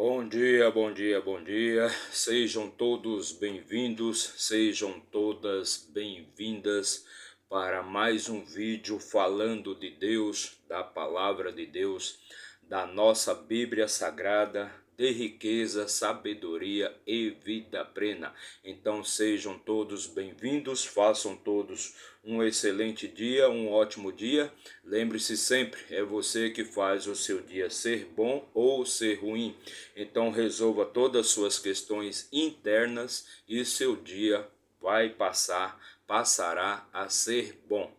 Bom dia, bom dia, bom dia. Sejam todos bem-vindos, sejam todas bem-vindas para mais um vídeo falando de Deus, da palavra de Deus, da nossa Bíblia Sagrada, de riqueza, sabedoria e vida plena. Então sejam todos bem-vindos, façam todos um excelente dia, um ótimo dia. Lembre-se sempre, é você que faz o seu dia ser bom ou ser ruim. Então resolva todas as suas questões internas e seu dia passará a ser bom.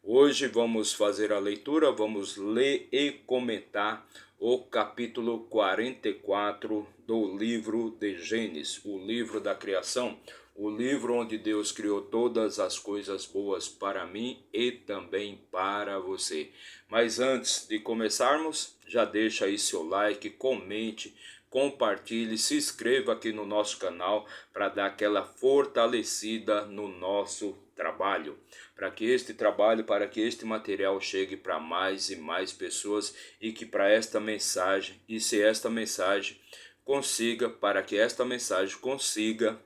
Hoje vamos fazer a leitura, vamos ler e comentar o capítulo 44 do livro de Gênesis, o livro da criação, o livro onde Deus criou todas as coisas boas para mim e também para você. Mas antes de começarmos, já deixa aí seu like, comente, compartilhe, se inscreva aqui no nosso canal para dar aquela fortalecida no nosso trabalho, para que este material chegue para mais e mais pessoas e que para esta mensagem, e se esta mensagem para que esta mensagem consiga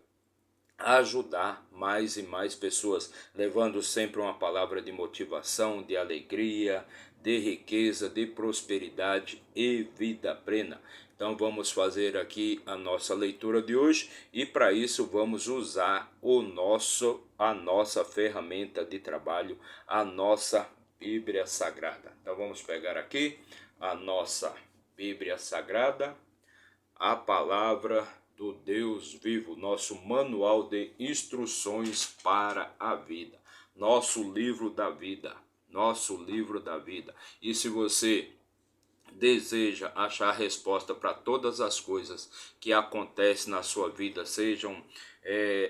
ajudar mais e mais pessoas, levando sempre uma palavra de motivação, de alegria, de riqueza, de prosperidade e vida plena. Então vamos fazer aqui a nossa leitura de hoje e para isso vamos usar a nossa ferramenta de trabalho, a nossa Bíblia Sagrada. Então vamos pegar aqui a nossa Bíblia Sagrada, a palavra do Deus vivo, nosso manual de instruções para a vida, nosso livro da vida, nosso livro da vida. E se você deseja achar resposta para todas as coisas que acontecem na sua vida, sejam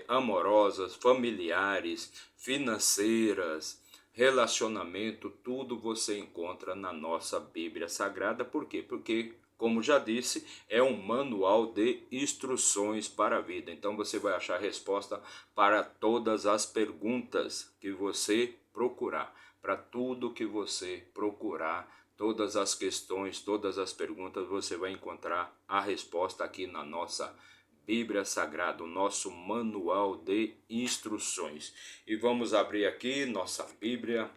amorosas, familiares, financeiras, relacionamento, tudo você encontra na nossa Bíblia Sagrada. Por quê? Porque, como já disse, é um manual de instruções para a vida. Então você vai achar resposta para todas as perguntas que você procurar, para tudo que você procurar. Todas as questões, todas as perguntas, você vai encontrar a resposta aqui na nossa Bíblia Sagrada, o nosso manual de instruções. E vamos abrir aqui nossa Bíblia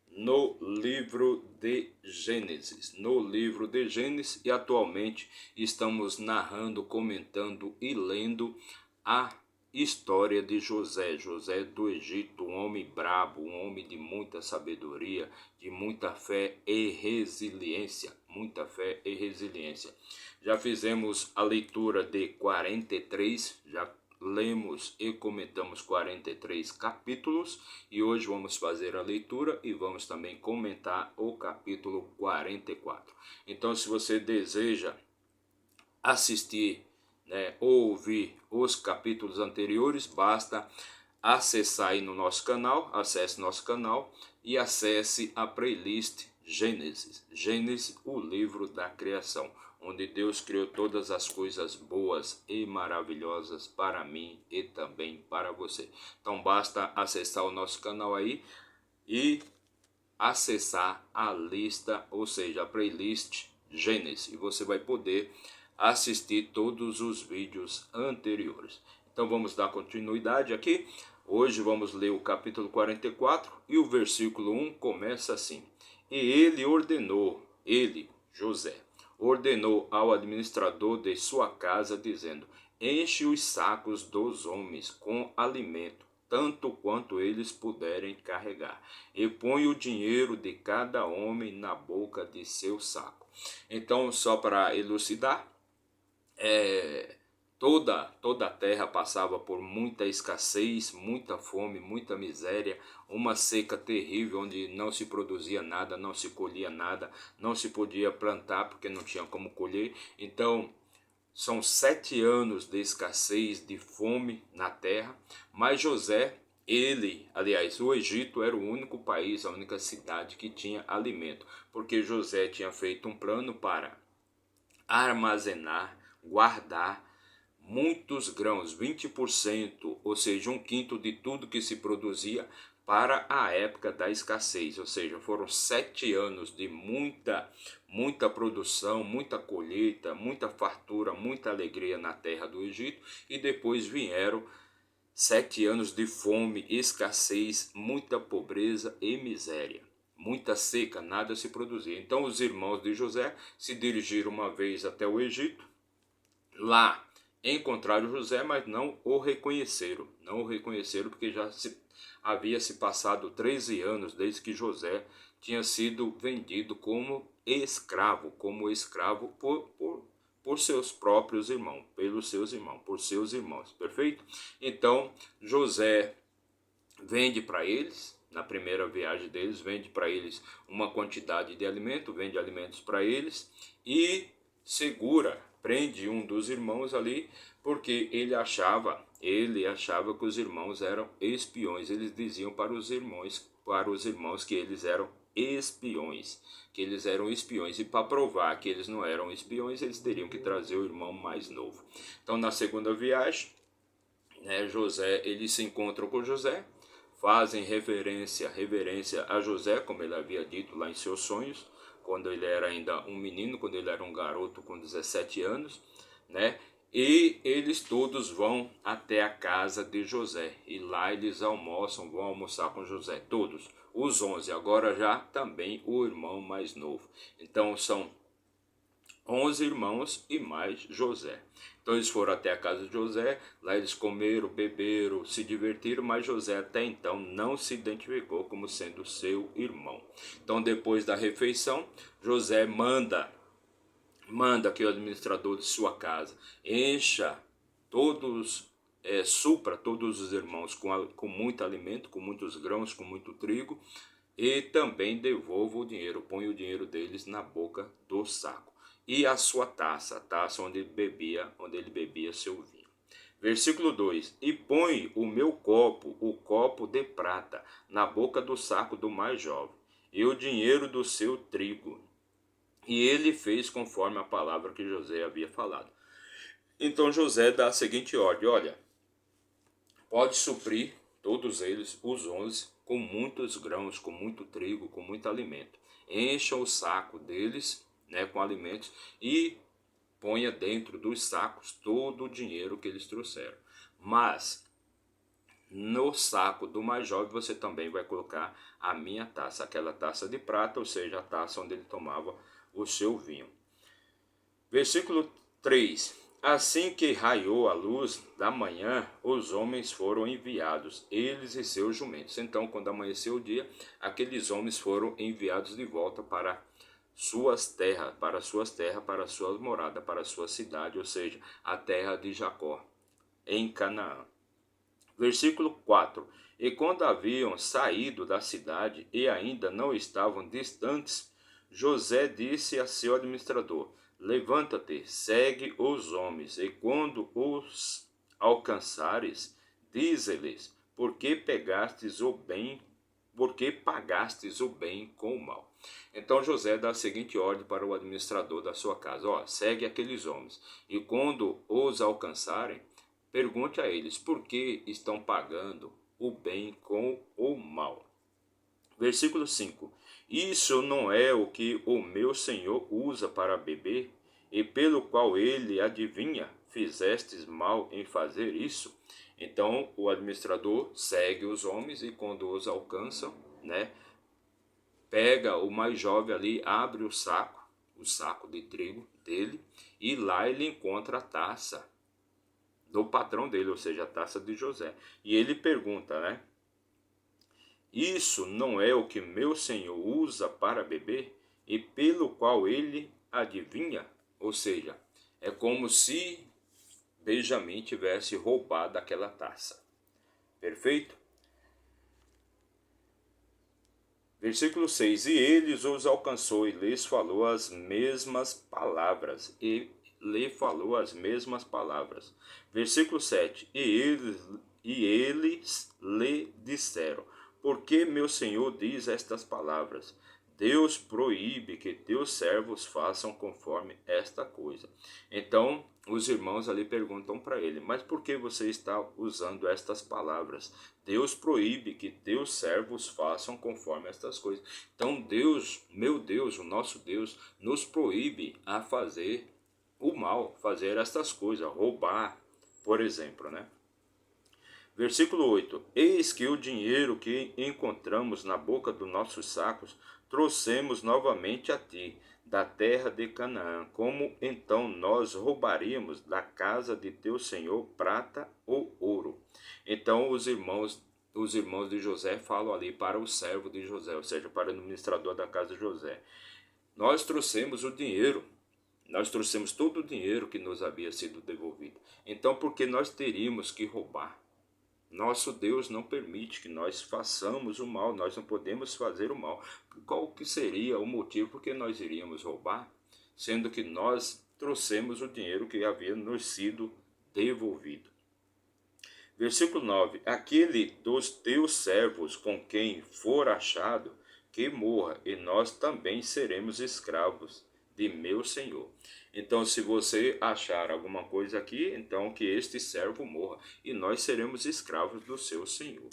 no livro de Gênesis. No livro de Gênesis, e atualmente estamos narrando, comentando e lendo a história de José, José do Egito, um homem brabo, um homem de muita sabedoria, de muita fé e resiliência, muita fé e resiliência. Já fizemos a leitura de 43, já lemos e comentamos 43 capítulos e hoje vamos fazer a leitura e vamos também comentar o capítulo 44. Então, se você deseja assistir, ouvir os capítulos anteriores, basta acessar aí no nosso canal, acesse nosso canal e acesse a playlist Gênesis. Gênesis, o livro da criação, onde Deus criou todas as coisas boas e maravilhosas para mim e também para você. Então basta acessar o nosso canal aí e acessar a lista, ou seja, a playlist Gênesis, e você vai poder assistir todos os vídeos anteriores. Então vamos dar continuidade aqui. Hoje vamos ler o capítulo 44 e o versículo 1 começa assim: E ele, José, ordenou ao administrador de sua casa, dizendo: Enche os sacos dos homens com alimento, tanto quanto eles puderem carregar, e põe o dinheiro de cada homem na boca de seu saco. Então, só para elucidar, toda a terra passava por muita escassez, muita fome, muita miséria, uma seca terrível onde não se produzia nada, não se colhia nada, não se podia plantar porque não tinha como colher. Então são 7 anos de escassez, de fome na terra, mas José, o Egito era o único país, a única cidade que tinha alimento, porque José tinha feito um plano para armazenar, guardar muitos grãos, 20%, ou seja, 1/5 de tudo que se produzia para a época da escassez, ou seja, foram 7 anos de muita produção, muita colheita, muita fartura, muita alegria na terra do Egito, e depois vieram 7 anos de fome, escassez, muita pobreza e miséria. Muita seca, nada se produzia. Então os irmãos de José se dirigiram uma vez até o Egito. Lá encontraram José, mas não o reconheceram. Não o reconheceram porque havia se passado 13 anos desde que José tinha sido vendido como escravo por seus próprios irmãos, pelos seus irmãos, por seus irmãos, perfeito? Então José vende para eles, na primeira viagem deles, vende para eles uma quantidade de alimento, vende alimentos para eles e prende um dos irmãos ali, porque ele achava que os irmãos eram espiões. Eles diziam para os irmãos que eles eram espiões, e para provar que eles não eram espiões, eles teriam que trazer o irmão mais novo. Então, na segunda viagem, eles se encontram com José, fazem reverência a José, como ele havia dito lá em seus sonhos, quando ele era ainda um menino, quando ele era um garoto com 17 anos, né? E eles todos vão até a casa de José, e lá eles vão almoçar com José, todos, os 11, agora já também o irmão mais novo. Então são 11 irmãos e mais José. Então eles foram até a casa de José, lá eles comeram, beberam, se divertiram, mas José até então não se identificou como sendo seu irmão. Então depois da refeição, José manda que o administrador de sua casa supra todos os irmãos com muito alimento, com muitos grãos, com muito trigo, e também devolva o dinheiro, põe o dinheiro deles na boca do saco. E a sua taça, a taça onde ele bebia seu vinho. Versículo 2: E põe o copo de prata, na boca do saco do mais jovem, e o dinheiro do seu trigo. E ele fez conforme a palavra que José havia falado. Então José dá a seguinte ordem: olha, pode suprir todos eles, os 11, com muitos grãos, com muito trigo, com muito alimento. Encha o saco deles, com alimentos, e ponha dentro dos sacos todo o dinheiro que eles trouxeram. Mas no saco do mais jovem você também vai colocar a minha taça, aquela taça de prata, ou seja, a taça onde ele tomava o seu vinho. Versículo 3: Assim que raiou a luz da manhã, os homens foram enviados, eles e seus jumentos. Então, quando amanheceu o dia, aqueles homens foram enviados de volta para suas terras, para sua morada, para sua cidade, ou seja, a terra de Jacó, em Canaã. Versículo 4: E quando haviam saído da cidade e ainda não estavam distantes, José disse a seu administrador: Levanta-te, segue os homens, e quando os alcançares, dize-lhes: Por que pagastes o bem com o mal? Então José dá a seguinte ordem para o administrador da sua casa: segue aqueles homens, e quando os alcançarem, pergunte a eles por que estão pagando o bem com o mal. Versículo 5: Isso não é o que o meu senhor usa para beber, e pelo qual ele adivinha, fizestes mal em fazer isso? Então o administrador segue os homens, e quando os alcançam, pega o mais jovem ali, abre o saco de trigo dele, e lá ele encontra a taça do patrão dele, ou seja, a taça de José. E ele pergunta, Isso não é o que meu senhor usa para beber, e pelo qual ele adivinha? Ou seja, é como se Benjamim tivesse roubado aquela taça. Perfeito? Versículo 6: E eles os alcançou e lhes falou as mesmas palavras. Versículo 7: E eles lhe disseram: Por que meu senhor diz estas palavras? Deus proíbe que teus servos façam conforme esta coisa. Então os irmãos ali perguntam para ele: mas por que você está usando estas palavras? Deus proíbe que teus servos façam conforme estas coisas. Então Deus, meu Deus, o nosso Deus, nos proíbe a fazer o mal, fazer estas coisas, roubar, por exemplo, né? Versículo 8: Eis que o dinheiro que encontramos na boca dos nossos sacos trouxemos novamente a ti, da terra de Canaã. Como então nós roubaríamos da casa de teu senhor prata ou ouro? Então os irmãos de José falam ali para o servo de José, ou seja, para o administrador da casa de José: nós trouxemos o dinheiro, nós trouxemos todo o dinheiro que nos havia sido devolvido. Então, por que nós teríamos que roubar? Nosso Deus não permite que nós façamos o mal, nós não podemos fazer o mal. Qual que seria o motivo por que nós iríamos roubar, sendo que nós trouxemos o dinheiro que havia nos sido devolvido? Versículo 9: Aquele dos teus servos com quem for achado, que morra, e nós também seremos escravos de meu senhor. Então, se você achar alguma coisa aqui, então que este servo morra, e nós seremos escravos do seu senhor.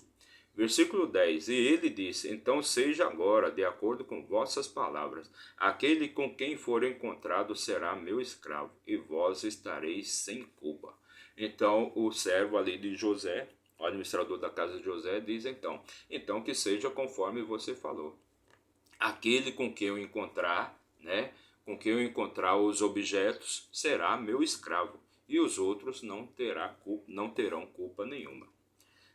Versículo 10: E ele disse: Então seja agora, de acordo com vossas palavras, aquele com quem for encontrado será meu escravo, e vós estareis sem culpa. Então o servo ali de José, o administrador da casa de José, diz então que seja conforme você falou. Aquele com quem eu encontrar, né, com quem eu encontrar os objetos, será meu escravo, e os outros não terão culpa nenhuma.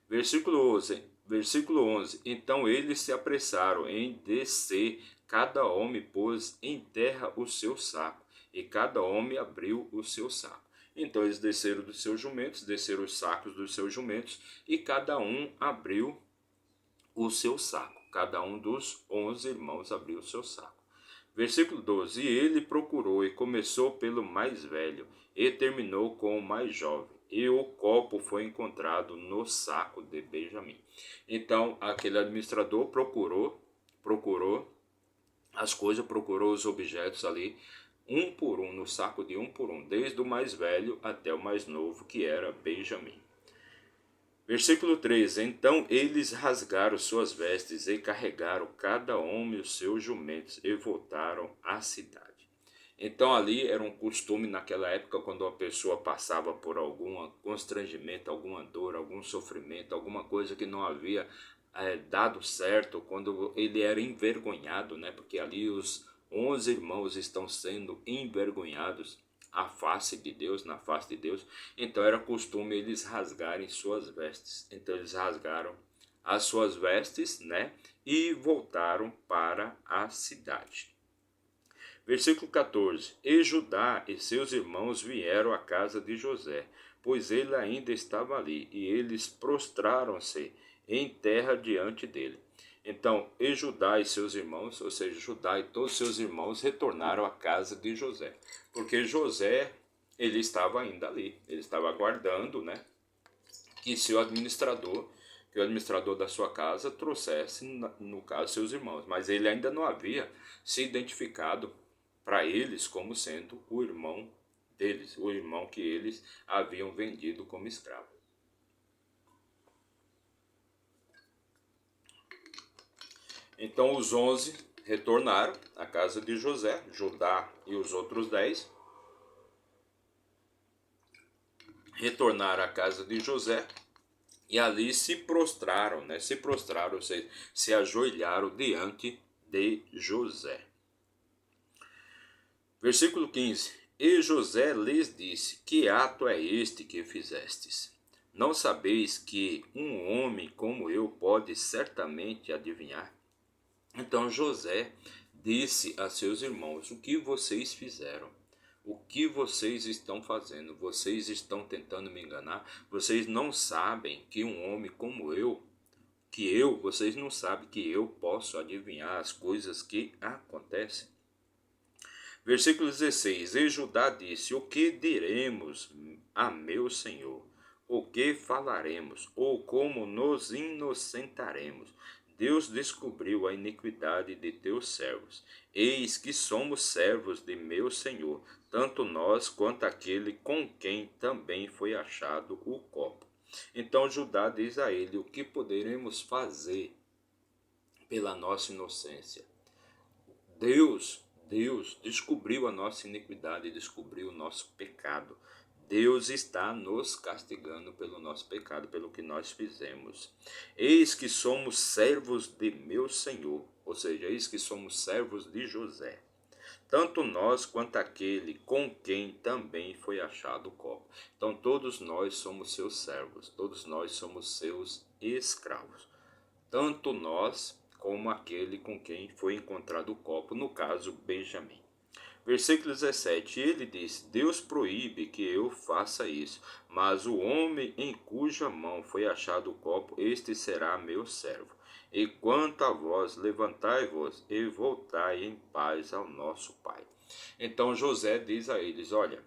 Versículo 11: Então eles se apressaram em descer, cada homem pôs em terra o seu saco, e cada homem abriu o seu saco. Então eles desceram dos seus jumentos, desceram os sacos dos seus jumentos, e cada um abriu o seu saco. Cada um dos 11 irmãos abriu o seu saco. Versículo 12: E ele procurou e começou pelo mais velho, e terminou com o mais jovem. E o copo foi encontrado no saco de Benjamim. Então aquele administrador procurou as coisas, procurou os objetos ali, um por um, no saco de um por um, desde o mais velho até o mais novo, que era Benjamim. Versículo 13: Então eles rasgaram suas vestes e carregaram cada homem os seus jumentos e voltaram à cidade. Então ali era um costume naquela época, quando a pessoa passava por algum constrangimento, alguma dor, algum sofrimento, alguma coisa que não havia dado certo, quando ele era envergonhado, né? Porque ali os 11 irmãos estão sendo envergonhados à face de Deus, na face de Deus. Então era costume eles rasgarem suas vestes. Então eles rasgaram as suas vestes, né? E voltaram para a cidade. Versículo 14: E Judá e seus irmãos vieram à casa de José, pois ele ainda estava ali, e eles prostraram-se em terra diante dele. Então, e Judá e seus irmãos, ou seja, Judá e todos seus irmãos, retornaram à casa de José, porque José, ele estava ainda ali, ele estava aguardando, né, que o administrador da sua casa trouxesse, no caso, seus irmãos, mas ele ainda não havia se identificado para eles como sendo o irmão deles, o irmão que eles haviam vendido como escravo. Então os 11 retornaram à casa de José, Judá e os outros 10 retornaram à casa de José e ali se prostraram, né? Se prostraram, ou seja, se ajoelharam diante de José. Versículo 15: E José lhes disse: Que ato é este que fizestes? Não sabeis que um homem como eu pode certamente adivinhar? Então José disse a seus irmãos: O que vocês fizeram? O que vocês estão fazendo? Vocês estão tentando me enganar? Vocês não sabem que um homem como vocês não sabem que eu posso adivinhar as coisas que acontecem? Versículo 16: E Judá disse: O que diremos a meu senhor? O que falaremos? Ou como nos inocentaremos? Deus descobriu a iniquidade de teus servos. Eis que somos servos de meu senhor. tanto nós quanto aquele com quem também foi achado o copo. Então Judá diz a ele: o que poderemos fazer pela nossa inocência? Deus descobriu a nossa iniquidade, descobriu o nosso pecado. Deus está nos castigando pelo nosso pecado, pelo que nós fizemos. Eis que somos servos de meu Senhor, ou seja, eis que somos servos de José. Tanto nós quanto aquele com quem também foi achado o copo. Então todos nós somos seus servos, todos nós somos seus escravos. Tanto nós como aquele com quem foi encontrado o copo, no caso Benjamim. Versículo 17, ele diz: Deus proíbe que eu faça isso, mas o homem em cuja mão foi achado o copo, este será meu servo. E quanto a vós, levantai-vos e voltai em paz ao nosso pai. Então José diz a eles: olha,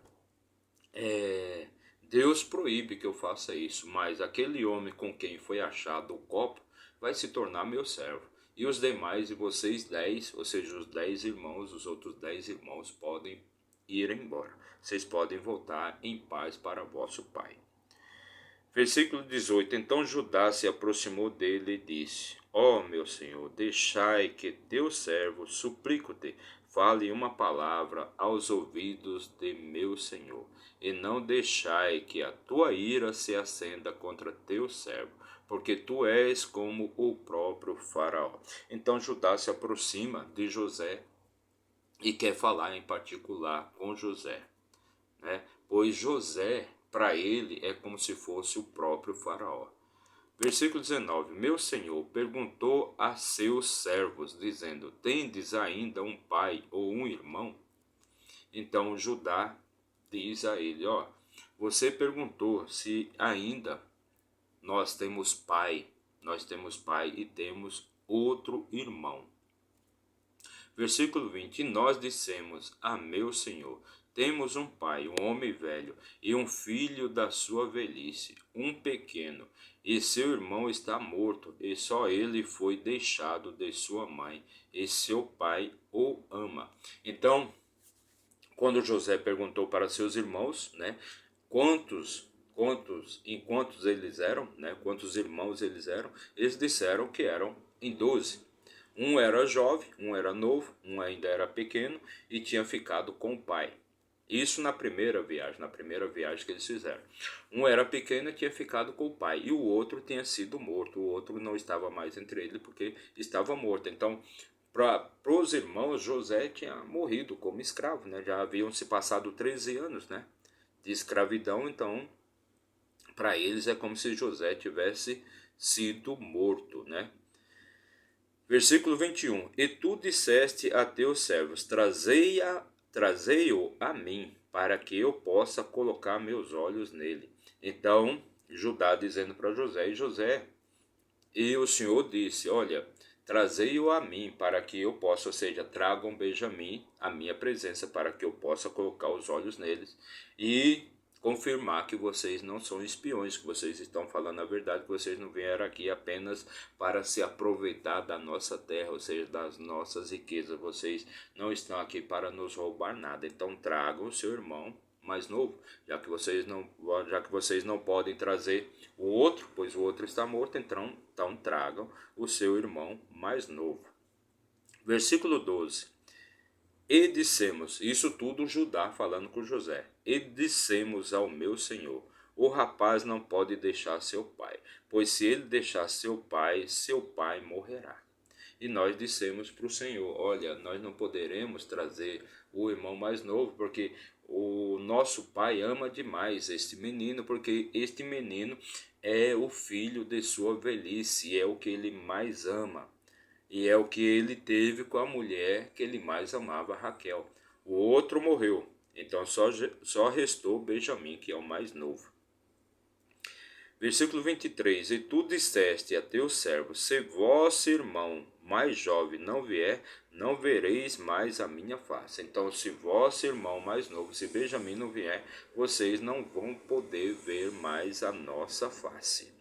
Deus proíbe que eu faça isso, mas aquele homem com quem foi achado o copo vai se tornar meu servo. E os demais, e vocês 10, ou seja, os 10 irmãos, os outros 10 irmãos podem ir embora. Vocês podem voltar em paz para vosso pai. Versículo 18. Então Judá se aproximou dele e disse: Ó meu senhor, deixai que teu servo, suplico-te, fale uma palavra aos ouvidos de meu senhor, e não deixai que a tua ira se acenda contra teu servo, porque tu és como o próprio faraó. Então Judá se aproxima de José e quer falar em particular com José, né? Pois José, para ele, é como se fosse o próprio faraó. Versículo 19. Meu senhor perguntou a seus servos, dizendo: tendes ainda um pai ou um irmão? Então Judá diz a ele: ó, você perguntou se ainda nós temos pai e temos outro irmão. Versículo 20: E nós dissemos a meu senhor: temos um pai, um homem velho, e um filho da sua velhice, um pequeno, e seu irmão está morto, e só ele foi deixado de sua mãe, e seu pai o ama. Então, quando José perguntou para seus irmãos, né, quantos eles eram, né, quantos irmãos eles eram, eles disseram que eram em 12. Um era jovem, um era novo, um ainda era pequeno e tinha ficado com o pai. Isso na primeira viagem que eles fizeram. Um era pequeno e tinha ficado com o pai, e o outro tinha sido morto. O outro não estava mais entre eles porque estava morto. Então, para os irmãos, José tinha morrido como escravo, né? Já haviam se passado 13 anos, né, de escravidão. Então, para eles é como se José tivesse sido morto, né? Versículo 21. E tu disseste a teus servos: trazei-o a mim, para que eu possa colocar meus olhos nele. Então Judá dizendo para José, e o Senhor disse: olha, trazei-o a mim, para que eu possa, ou seja, tragam Benjamim à minha presença, para que eu possa colocar os olhos neles e confirmar que vocês não são espiões, que vocês estão falando a verdade, que vocês não vieram aqui apenas para se aproveitar da nossa terra, ou seja, das nossas riquezas. Vocês não estão aqui para nos roubar nada. Então tragam o seu irmão mais novo, já que vocês não podem trazer o outro, pois o outro está morto. Então tragam o seu irmão mais novo. Versículo 12. E dissemos, isso tudo Judá falando com José, e dissemos ao meu senhor: o rapaz não pode deixar seu pai, pois se ele deixar seu pai morrerá. E nós dissemos para o Senhor: olha, nós não poderemos trazer o irmão mais novo, porque o nosso pai ama demais este menino, porque este menino é o filho de sua velhice, é o que ele mais ama. E é o que ele teve com a mulher que ele mais amava, Raquel. O outro morreu, então só restou Benjamim, que é o mais novo. Versículo 23. E tu disseste a teu servo: se vosso irmão mais jovem não vier, não vereis mais a minha face. Então, se vosso irmão mais novo, se Benjamim não vier, vocês não vão poder ver mais a nossa face.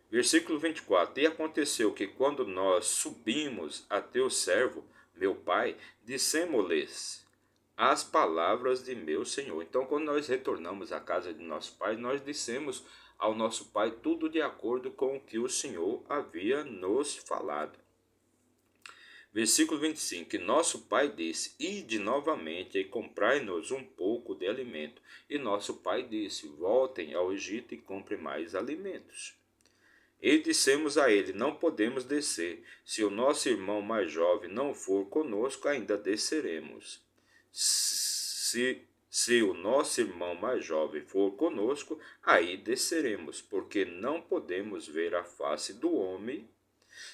Versículo 24. E aconteceu que quando nós subimos a teu servo, meu pai, dissemos-lhes: as palavras de meu Senhor. Então, quando nós retornamos à casa de nosso pai, nós dissemos ao nosso pai tudo de acordo com o que o Senhor havia nos falado. Versículo 25, nosso pai disse, ide novamente e comprai-nos um pouco de alimento. E nosso pai disse, voltem ao Egito e comprem mais alimentos. E dissemos a ele, não podemos descer, se o nosso irmão mais jovem não for conosco, ainda desceremos. Se o nosso irmão mais jovem for conosco, aí desceremos, porque não podemos ver a face do homem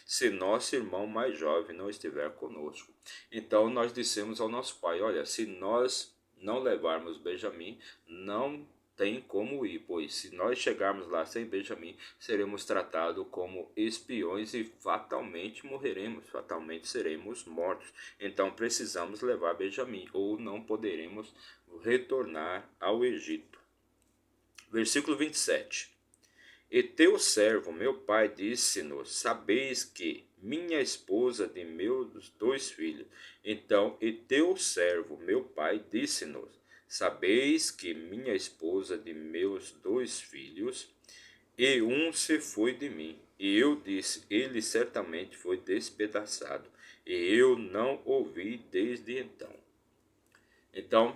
se nosso irmão mais jovem não estiver conosco. Então nós dissemos ao nosso pai, olha, se nós não levarmos Benjamim, não tem como ir, pois se nós chegarmos lá sem Benjamim, seremos tratados como espiões e fatalmente morreremos, fatalmente seremos mortos. Então precisamos levar Benjamim, ou não poderemos retornar ao Egito. Versículo 27. E teu servo, meu pai, disse-nos, sabeis que minha esposa de meus 2 filhos. Então, e teu servo, meu pai, disse-nos, sabeis que minha esposa de meus 2 filhos, e um se foi de mim. E eu disse, ele certamente foi despedaçado, e eu não ouvi desde então. Então,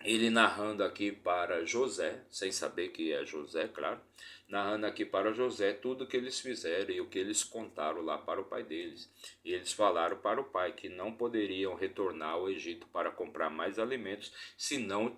ele narrando aqui para José, sem saber que é José, claro, narrando aqui para José tudo o que eles fizeram e o que eles contaram lá para o pai deles. E eles falaram para o pai que não poderiam retornar ao Egito para comprar mais alimentos se não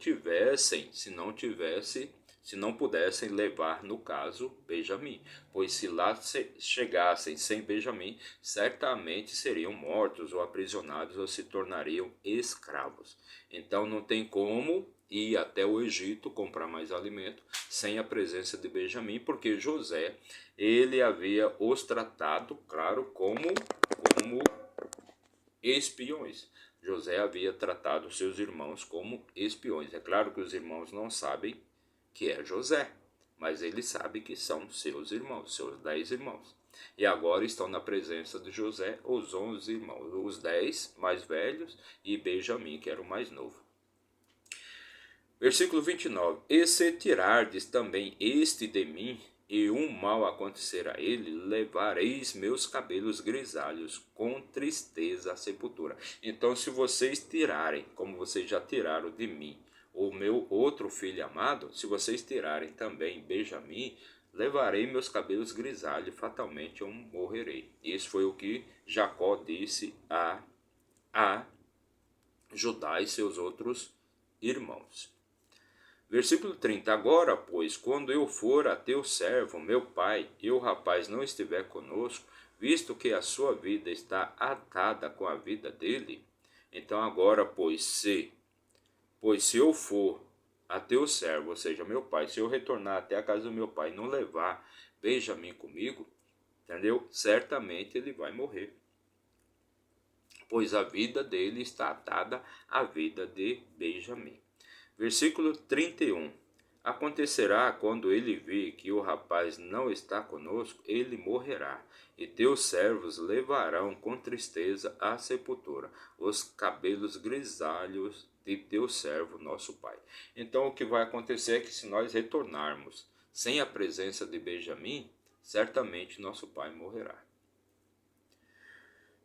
pudessem levar, no caso, Benjamim. Pois se lá chegassem sem Benjamim, certamente seriam mortos ou aprisionados ou se tornariam escravos. Então não tem como ir até o Egito comprar mais alimento sem a presença de Benjamim, porque José, ele havia os tratado, claro, como espiões. José havia tratado seus irmãos como espiões. É claro que os irmãos não sabem que é José, mas ele sabe que são seus irmãos, seus 10 irmãos. E agora estão na presença de José os 11 irmãos, os 10 mais velhos e Benjamim, que era o mais novo. Versículo 29. E se tirardes também este de mim, e um mal acontecer a ele, levareis meus cabelos grisalhos com tristeza à sepultura. Então, se vocês tirarem, como vocês já tiraram de mim, o meu outro filho amado, se vocês tirarem também Benjamim, levarei meus cabelos grisalhos e fatalmente eu morrerei. Isso foi o que Jacó disse a Judá e seus outros irmãos. Versículo 30. Agora, pois, quando eu for a teu servo, meu pai, e o rapaz não estiver conosco, visto que a sua vida está atada com a vida dele, então agora, pois se eu for a teu servo, ou seja, meu pai, se eu retornar até a casa do meu pai e não levar Benjamim comigo, entendeu? Certamente ele vai morrer, pois a vida dele está atada à vida de Benjamim. Versículo 31. Acontecerá quando ele vir que o rapaz não está conosco, ele morrerá, e teus servos levarão com tristeza à sepultura os cabelos grisalhos de teu servo, nosso pai. Então o que vai acontecer é que se nós retornarmos sem a presença de Benjamim, certamente nosso pai morrerá.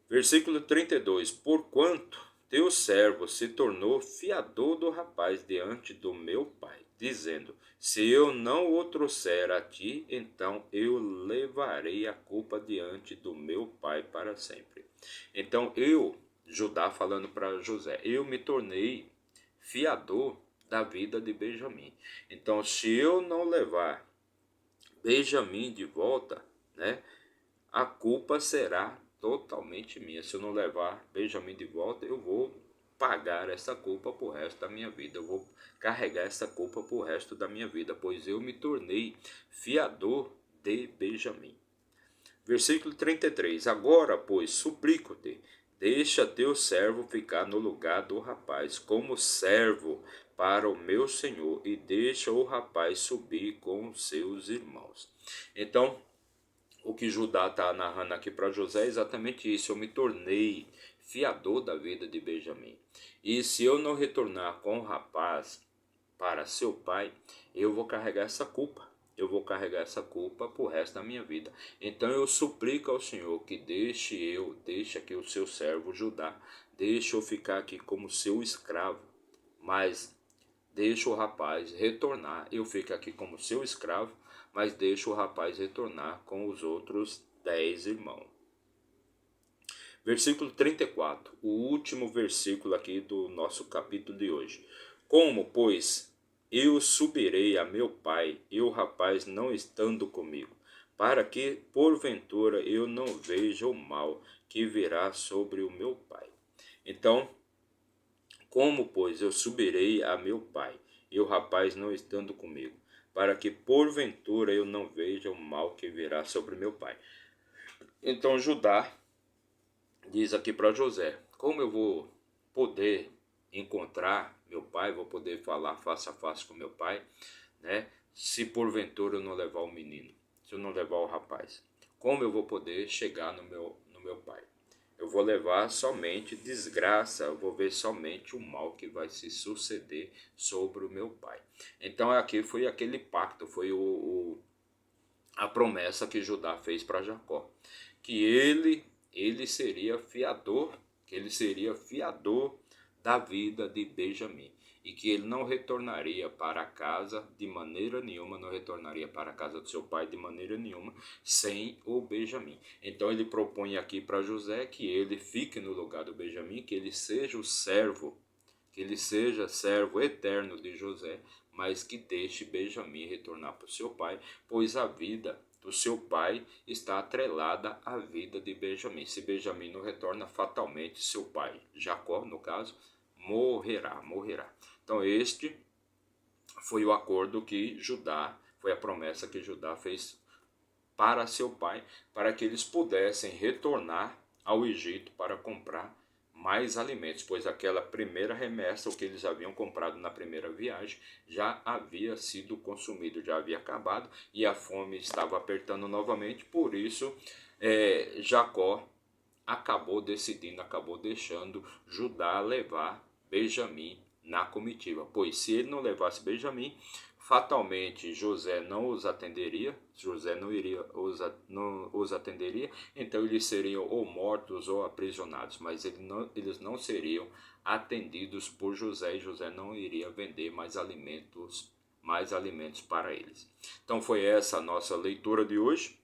Versículo 32. Porquanto teu servo se tornou fiador do rapaz diante do meu pai, dizendo, se eu não o trouxer a ti, então eu levarei a culpa diante do meu pai para sempre. Então Judá falando para José, eu me tornei fiador da vida de Benjamim. Então se eu não levar Benjamim de volta, né, a culpa será totalmente minha. Se eu não levar Benjamim de volta, eu vou pagar essa culpa por resto da minha vida. Eu vou carregar essa culpa por resto da minha vida, pois eu me tornei fiador de Benjamim. Versículo 33. Agora, pois, suplico-te, deixa teu servo ficar no lugar do rapaz, como servo para o meu senhor, e deixa o rapaz subir com seus irmãos. Então, o que Judá está narrando aqui para José é exatamente isso. Eu me tornei fiador da vida de Benjamim. E se eu não retornar com o rapaz para seu pai, eu vou carregar essa culpa. Eu vou carregar essa culpa para o resto da minha vida. Então eu suplico ao Senhor que deixe aqui o seu servo Judá, deixe eu ficar aqui como seu escravo, mas deixe o rapaz retornar. Eu fico aqui como seu escravo, mas deixe o rapaz retornar com os outros 10 irmãos. Versículo 34, o último versículo aqui do nosso capítulo de hoje. Como, pois, eu subirei a meu pai, e o rapaz não estando comigo, para que, porventura, eu não veja o mal que virá sobre o meu pai. Então, como, pois, eu subirei a meu pai, e o rapaz não estando comigo, para que, porventura, eu não veja o mal que virá sobre meu pai. Então, Judá diz aqui para José: como eu vou poder encontrar meu pai, vou poder falar face a face com meu pai, né? Se porventura eu não levar o menino, se eu não levar o rapaz, como eu vou poder chegar no meu pai? Eu vou levar somente desgraça, eu vou ver somente o mal que vai se suceder sobre o meu pai. Então aqui foi aquele pacto, foi a promessa que Judá fez para Jacó, que ele seria fiador, da vida de Benjamim, e que ele não retornaria para casa de maneira nenhuma, não retornaria para a casa do seu pai de maneira nenhuma sem o Benjamim. Então ele propõe aqui para José que ele fique no lugar do Benjamim, que ele seja o servo, que ele seja servo eterno de José, mas que deixe Benjamim retornar para o seu pai, pois a vida do seu pai está atrelada à vida de Benjamim. Se Benjamim não retorna, fatalmente seu pai, Jacó no caso, morrerá. Então este foi o acordo que Judá, foi a promessa que Judá fez para seu pai, para que eles pudessem retornar ao Egito para comprar mais alimentos, pois aquela primeira remessa, o que eles haviam comprado na primeira viagem, já havia sido consumido, já havia acabado, e a fome estava apertando novamente. Por isso Jacó acabou deixando Judá levar Benjamim na comitiva, pois se ele não levasse Benjamim, fatalmente José não os atenderia, não os atenderia, então eles seriam ou mortos ou aprisionados, mas eles não seriam atendidos por José, e José não iria vender mais alimentos para eles. Então foi essa a nossa leitura de hoje,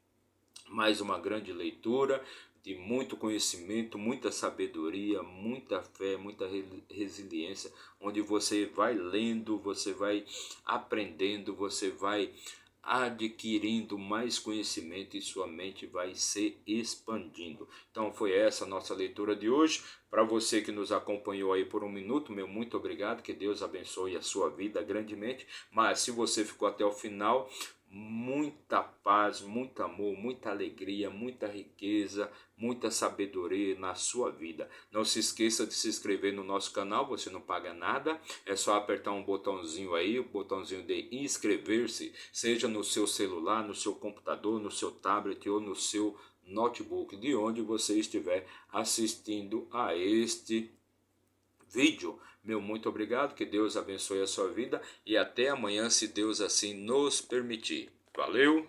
mais uma grande leitura de muito conhecimento, muita sabedoria, muita fé, muita resiliência, onde você vai lendo, você vai aprendendo, você vai adquirindo mais conhecimento e sua mente vai se expandindo. Então foi essa a nossa leitura de hoje. Para você que nos acompanhou aí por um minuto, meu muito obrigado, que Deus abençoe a sua vida grandemente. Mas se você ficou até o final, muita paz, muito amor, muita alegria, muita riqueza, muita sabedoria na sua vida. Não se esqueça de se inscrever no nosso canal, você não paga nada, é só apertar um botãozinho aí, o botãozinho de inscrever-se, seja no seu celular, no seu computador, no seu tablet ou no seu notebook, de onde você estiver assistindo a este vídeo. Meu muito obrigado, que Deus abençoe a sua vida e até amanhã, se Deus assim nos permitir. Valeu!